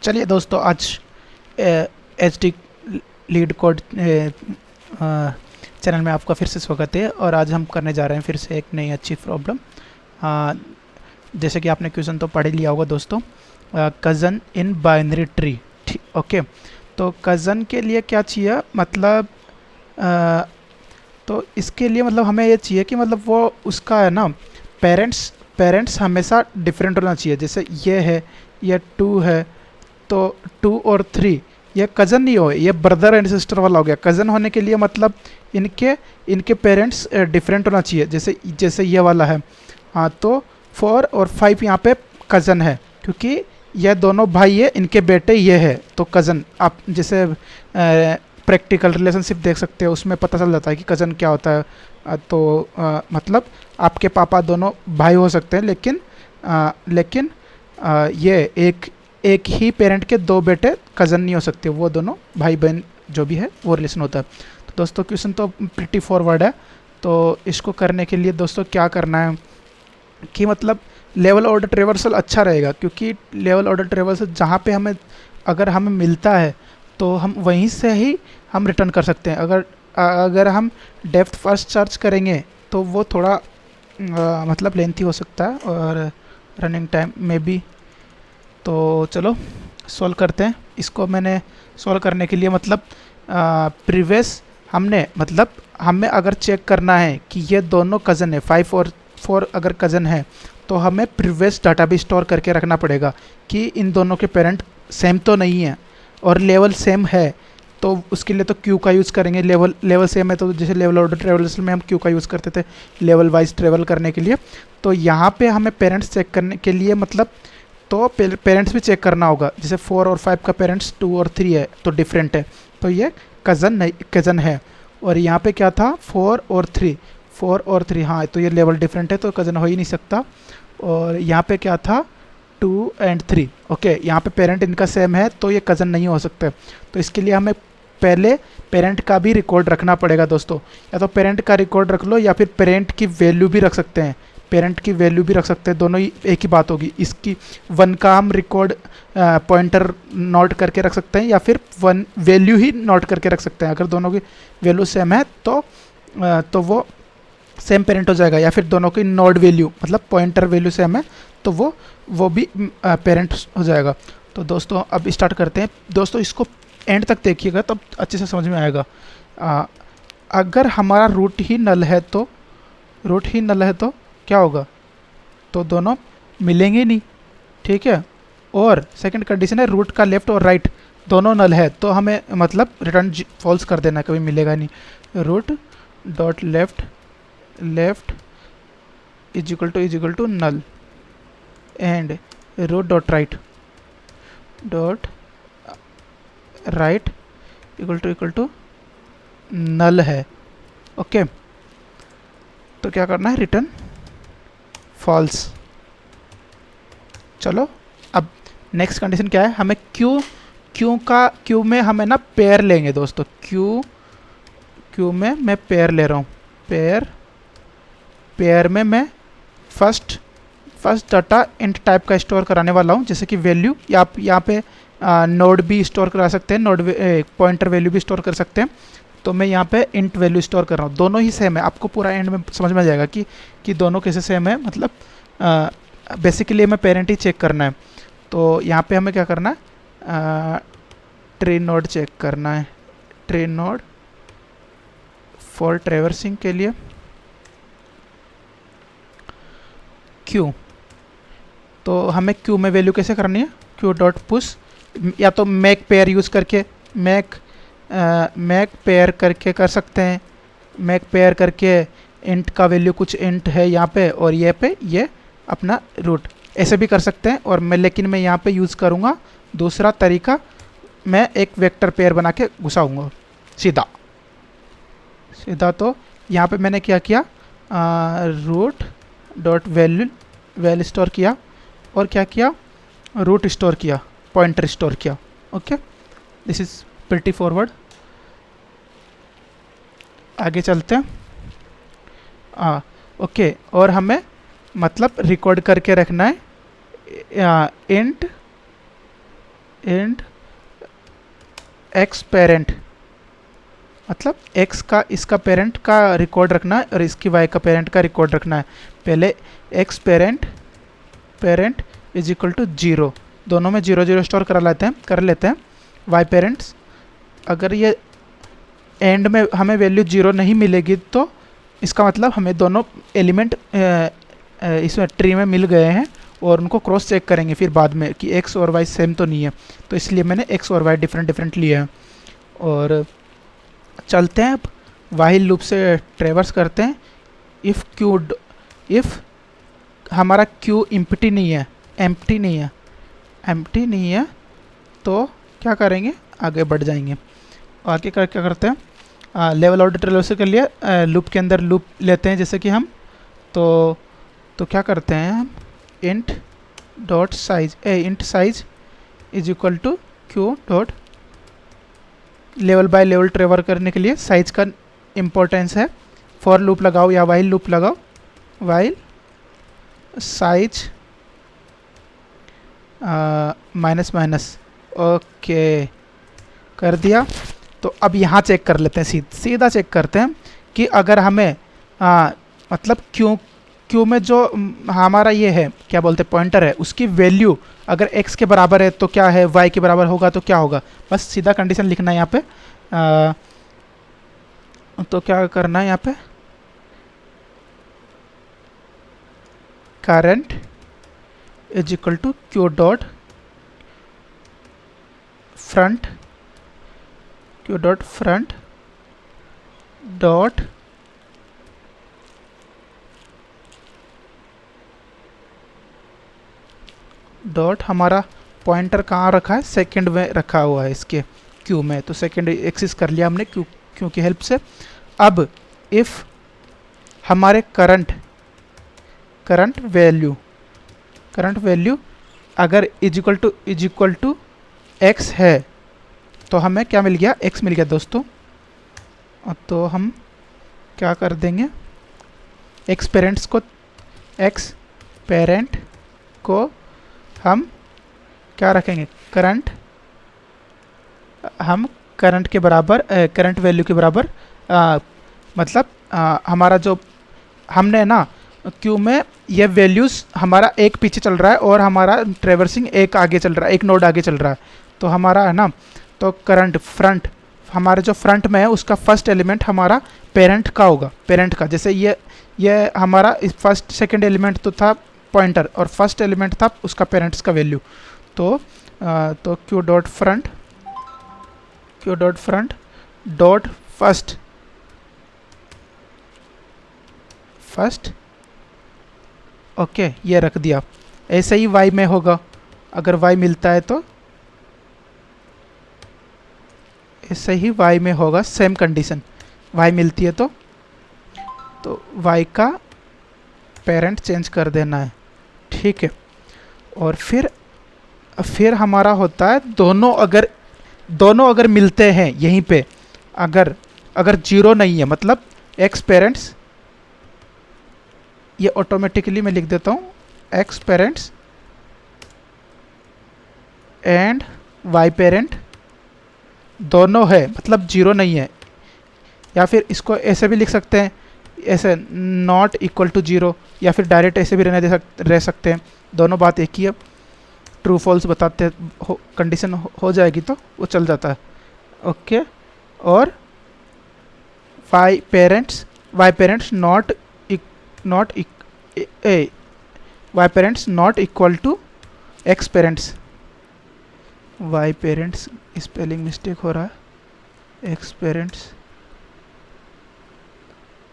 चलिए दोस्तों, आज H D leet code channel में आपका फिर से स्वागत है। और आज हम करने जा रहे हैं फिर से एक नई अच्छी प्रॉब्लम। जैसे कि आपने क्वेश्चन तो पढ़ ही लिया होगा दोस्तों, कज़न इन बाइनरी ट्री। ठीक, ओके। तो कज़न के लिए क्या चाहिए, मतलब तो इसके लिए मतलब हमें ये चाहिए कि मतलब वो उसका है ना, पेरेंट्स हमेशा डिफरेंट होना चाहिए। जैसे ये है, ये 2 है, तो 2 और 3 ये कज़न नहीं हो, ये ब्रदर एंड सिस्टर वाला हो गया। कज़न होने के लिए मतलब इनके इनके पेरेंट्स डिफरेंट होना चाहिए। जैसे जैसे ये वाला है, हाँ, तो 4 और 5 यहाँ पे कज़न है, क्योंकि ये दोनों भाई है, इनके बेटे ये है, तो कज़न। आप जैसे प्रैक्टिकल रिलेशनशिप देख सकते हो, उसमें पता चल जाता है कि कज़न क्या होता है। मतलब आपके पापा दोनों भाई हो सकते हैं, लेकिन ये एक ही पेरेंट के दो बेटे कज़न नहीं हो सकते, वो दोनों भाई बहन जो भी है वो रिलेशन होता है। तो दोस्तों क्वेश्चन तो प्रिटी फॉरवर्ड है। तो इसको करने के लिए दोस्तों क्या करना है कि मतलब लेवल ऑर्डर ट्रेवर्सल अच्छा रहेगा, क्योंकि लेवल ऑर्डर ट्रेवर्सल जहाँ पे अगर हमें मिलता है तो हम वहीं से ही हम रिटर्न कर सकते हैं। अगर हम डेप्थ फर्स्ट सर्च करेंगे तो वो थोड़ा मतलब लेंथी हो सकता है और रनिंग टाइम में भी। तो चलो सॉल्व करते हैं इसको। मैंने सॉल्व करने के लिए मतलब प्रीवियस हमें अगर चेक करना है कि ये दोनों कज़न है, 5 और 4 अगर कज़न है, तो हमें प्रीवियस डाटा भी स्टोर करके रखना पड़ेगा कि इन दोनों के पेरेंट सेम तो नहीं है और लेवल सेम है। तो उसके लिए तो क्यू का यूज़ करेंगे। लेवल सेम है तो जैसे लेवल ऑर्डर ट्रेवल्स में हम क्यू का यूज़ करते थे लेवल वाइज ट्रेवल करने के लिए। तो यहाँ पे हमें पेरेंट्स चेक करने के लिए मतलब तो पेरेंट्स भी चेक करना होगा। जैसे 4 और 5 का पेरेंट्स 2 और 3 है तो डिफरेंट है, तो ये कज़न है। और यहाँ पे क्या था, 4 और 3, हाँ, तो ये लेवल डिफरेंट है तो कज़न हो ही नहीं सकता। और यहाँ पे क्या था, 2 एंड 3, ओके, यहाँ पे पेरेंट इनका सेम है तो ये कज़न नहीं हो सकते। तो इसके लिए हमें पहले पेरेंट का भी रिकॉर्ड रखना पड़ेगा दोस्तों। या तो पेरेंट का रिकॉर्ड रख लो या फिर पेरेंट की वैल्यू भी रख सकते हैं। दोनों ही एक ही बात होगी। इसकी 1 का हम रिकॉर्ड पॉइंटर नोट करके रख सकते हैं या फिर 1 वैल्यू ही नोट करके रख सकते हैं। अगर दोनों की वैल्यू सेम है तो वो सेम पेरेंट हो जाएगा। या फिर दोनों की नोड वैल्यू मतलब पॉइंटर वैल्यू सेम है तो वो भी पेरेंट हो जाएगा। तो दोस्तों अब स्टार्ट करते हैं। दोस्तों इसको एंड तक देखिएगा तब अच्छे से समझ में आएगा। अगर हमारा रूट ही नल है तो क्या होगा, तो दोनों मिलेंगे नहीं, ठीक है। और सेकंड कंडीशन है रूट का लेफ्ट और राइट दोनों नल है, तो हमें मतलब रिटर्न फॉल्स कर देना, कभी मिलेगा नहीं। Root dot left is equal to null and root dot right equal to null है, ओके। तो क्या करना है, रिटर्न फॉल्स। चलो अब नेक्स्ट कंडीशन क्या है, हमें क्यू में हमें ना पेयर लेंगे दोस्तों। क्यू में मैं पेयर ले रहा हूँ। पेयर में मैं फर्स्ट डाटा इंट टाइप का स्टोर कराने वाला हूँ, जैसे कि वैल्यू, या आप यहाँ पे नोड भी स्टोर करा सकते हैं, नोड पॉइंटर वैल्यू भी स्टोर कर सकते हैं। तो मैं यहाँ पे इंट वैल्यू स्टोर कर रहा हूँ। दोनों ही सेम है, आपको पूरा एंड में समझ में आ जाएगा कि दोनों कैसे सेम है। मतलब बेसिकली हमें पेरेंट ही चेक करना है। तो यहाँ पे हमें क्या करना है, ट्री नोड चेक करना है। ट्री नोड फॉर ट्रेवर्सिंग के लिए क्यू, तो हमें क्यू में वैल्यू कैसे करनी है, क्यू डॉट पुश, या तो मेक पेयर यूज़ करके मेक पेयर करके कर सकते हैं। मेक पेयर करके इंट का वैल्यू कुछ इंट है यहाँ पे और ये अपना रूट, ऐसे भी कर सकते हैं। और लेकिन मैं यहाँ पे यूज़ करूँगा दूसरा तरीका, मैं एक वेक्टर पेयर बना के घुसाऊँगा सीधा। तो यहाँ पे मैंने क्या किया, रूट डॉट वैल्यू स्टोर किया और क्या किया, रूट स्टोर किया, पॉइंटर स्टोर किया, okay. This is pretty forward. आगे चलते हैं। ओके, और हमें मतलब रिकॉर्ड करके रखना है इंट इंट एक्स पेरेंट, मतलब x का इसका पेरेंट का रिकॉर्ड रखना है और इसकी y का पेरेंट का रिकॉर्ड रखना है। पहले x parent is equal to 0, दोनों में 0 0 स्टोर कर लेते हैं। y पेरेंट्स, अगर ये एंड में हमें वैल्यू 0 नहीं मिलेगी तो इसका मतलब हमें दोनों एलिमेंट इसमें ट्री में मिल गए हैं और उनको क्रॉस चेक करेंगे फिर बाद में कि x और y सेम तो नहीं है, तो इसलिए मैंने x और y डिफरेंट लिए हैं। और चलते हैं अब वाइल लूप से ट्रेवर्स करते हैं। इफ़ हमारा क्यू एम्प्टी नहीं है तो क्या करेंगे, आगे बढ़ जाएंगे। आगे क्या करते हैं, लेवल ऑर्डर ट्रेवर्स के लिए लूप के अंदर लूप लेते हैं, जैसे कि हम तो क्या करते हैं हम, int size is equal to q dot, level by level traverse करने के लिए साइज का इम्पोर्टेंस है। फॉर लूप लगाओ या वाइल लूप लगाओ, वाइल साइज माइनस, ओके कर दिया। तो अब यहाँ चेक कर लेते हैं, सीधा चेक करते हैं कि अगर हमें मतलब क्यू में जो हमारा ये है क्या बोलते हैं पॉइंटर है, उसकी वैल्यू अगर x के बराबर है तो क्या है, y के बराबर होगा तो क्या होगा। बस सीधा कंडीशन लिखना है यहाँ पे। तो क्या करना है यहाँ पे, current is equal to q dot front dot हमारा पॉइंटर कहाँ रखा है, सेकंड में रखा हुआ है इसके क्यू में, तो सेकंड एक्सिस कर लिया हमने क्यू की हेल्प से। अब इफ़ हमारे करंट वैल्यू अगर इज इक्वल टू एक्स है तो हमें क्या मिल गया, x मिल गया दोस्तों। तो हम क्या कर देंगे, एक्स पेरेंट को हम क्या रखेंगे, करंट के बराबर, करंट वैल्यू के बराबर, मतलब हमारा जो हमने ना क्यू में ये वैल्यूज़ हमारा एक पीछे चल रहा है और हमारा ट्रेवर्सिंग एक आगे चल रहा है, एक नोड आगे चल रहा है। तो हमारा है ना, तो करंट फ्रंट, हमारे जो फ्रंट में है उसका फर्स्ट एलिमेंट हमारा पेरेंट का होगा, पेरेंट का। जैसे ये हमारा फर्स्ट सेकंड एलिमेंट तो था पॉइंटर और फर्स्ट एलिमेंट था उसका पेरेंट्स का वैल्यू। तो Q dot front dot first, okay ये रख दिया। ऐसे ही y में होगा, अगर y मिलता है तो ऐसे ही y में होगा, सेम कंडीशन, y मिलती है तो y का पेरेंट चेंज कर देना है, ठीक है। और फिर हमारा होता है दोनों अगर मिलते हैं यहीं पे, अगर जीरो नहीं है, मतलब एक्स पेरेंट्स, ये ऑटोमेटिकली मैं लिख देता हूँ, x parents and y parent दोनों है, मतलब जीरो नहीं है। या फिर इसको ऐसे भी लिख सकते हैं, ऐसे नॉट इक्वल टू जीरो, या फिर डायरेक्ट ऐसे भी रह सकते हैं, दोनों बात एक ही है। ट्रू फॉल्स बताते कंडीशन हो जाएगी तो वो चल जाता है, ओके। और y parents not equal to x parents, y parents spelling mistake हो रहा है, एक्स पेरेंट्स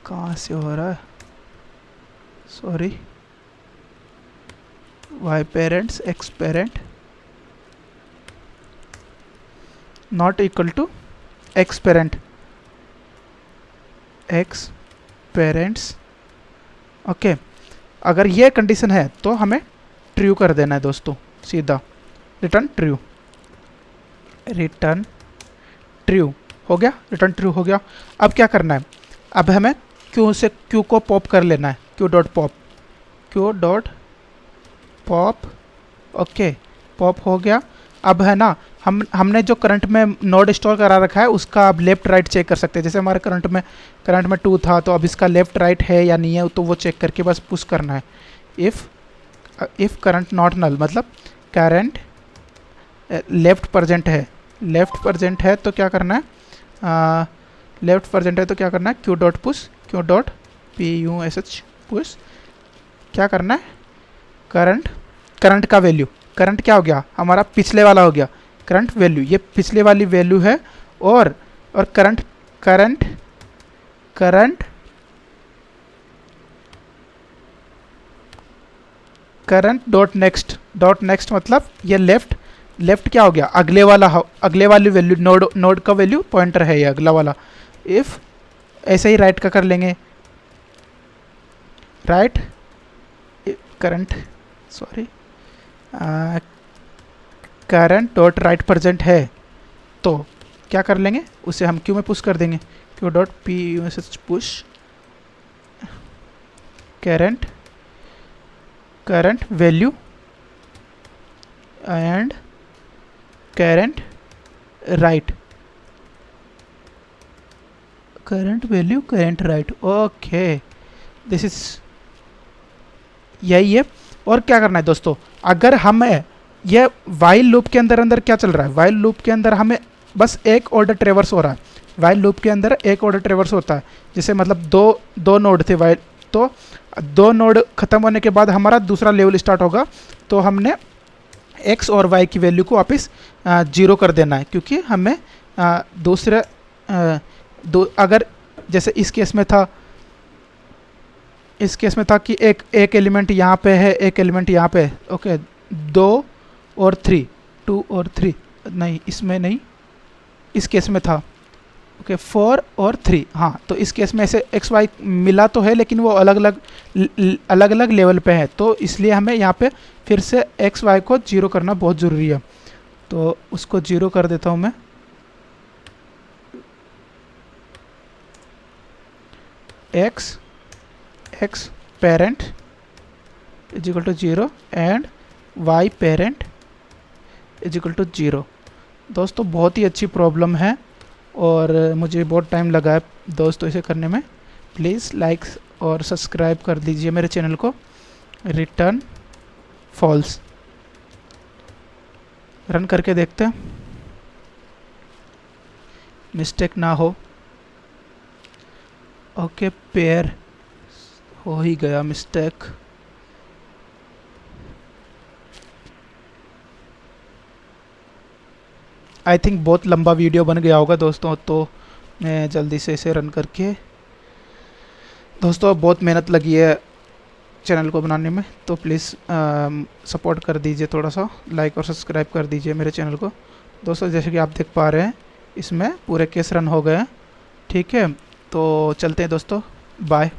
कहाँ से हो रहा है, sorry, y parents x parent not equal to x parents, okay. अगर ये कंडीशन है तो हमें ट्रू कर देना है दोस्तों, सीधा रिटर्न ट्रू हो गया, रिटर्न ट्रू हो गया। अब क्या करना है, अब हमें क्यू को पॉप कर लेना है, Q dot pop, okay pop हो गया। अब है ना, हमने जो करंट में नोड स्टोर करा रखा है उसका अब लेफ्ट राइट चेक कर सकते हैं। जैसे हमारे करंट में 2 था, तो अब इसका लेफ्ट राइट है या नहीं है तो वो चेक करके बस पुश करना है। इफ़ करंट नॉट नल, मतलब करंट लेफ्ट प्रेजेंट है तो क्या करना है, लेफ्ट प्रेजेंट है तो क्या करना है, Q dot push, Q dot push push. क्या करना है, करंट का वैल्यू, करंट क्या हो गया हमारा, पिछले वाला हो गया करंट वैल्यू, ये पिछले वाली वैल्यू है। और करंट डॉट नेक्स्ट मतलब ये लेफ्ट क्या हो गया, अगले वाली वैल्यू, नोड का वैल्यू पॉइंटर है ये अगला वाला। इफ ऐसे ही राइट का कर लेंगे, right current dot right present है तो क्या कर लेंगे, उसे हम क्यू में पुश कर देंगे, Q dot push current value and current right, current value current right. Okay, this is यही है। और क्या करना है दोस्तों, अगर हमें ये वाइल लूप के अंदर क्या चल रहा है, वाइल लूप के अंदर हमें बस एक ऑर्डर ट्रेवर्स हो रहा है। वाइल लूप के अंदर एक ऑर्डर ट्रेवर्स होता है, जैसे मतलब दो नोड थे वाइल, तो 2 नोड ख़त्म होने के बाद हमारा दूसरा लेवल स्टार्ट होगा। तो हमने x और y की वैल्यू को वापस 0 कर देना है, क्योंकि हमें अगर जैसे इस केस में था कि एक एलिमेंट यहाँ पे है, एक एलिमेंट यहाँ पे है। ओके, 2 और 3 नहीं, इसमें नहीं, इस केस में था। ओके, 4 और 3, हाँ, तो इस केस में ऐसे एक्स वाई मिला तो है, लेकिन वो अलग अलग लेवल पे है, तो इसलिए हमें यहाँ पे फिर से एक्स वाई को 0 करना बहुत ज़रूरी है। तो उसको 0 कर देता हूँ मैं। X parent is equal to 0 and y parent is equal to 0। दोस्तों बहुत ही अच्छी प्रॉब्लम है और मुझे बहुत टाइम लगा है दोस्तों इसे करने में। प्लीज़ लाइक और सब्सक्राइब कर दीजिए मेरे चैनल को। रिटर्न फॉल्स, रन करके देखते हैं, मिस्टेक ना हो। ओके, पेयर हो ही गया मिस्टेक। आई थिंक बहुत लंबा वीडियो बन गया होगा दोस्तों, तो मैं जल्दी से इसे रन करके, दोस्तों बहुत मेहनत लगी है चैनल को बनाने में, तो प्लीज़ सपोर्ट कर दीजिए, थोड़ा सा लाइक और सब्सक्राइब कर दीजिए मेरे चैनल को। दोस्तों जैसे कि आप देख पा रहे हैं इसमें पूरे केस रन हो गए हैं। ठीक है, तो चलते हैं दोस्तों, बाय।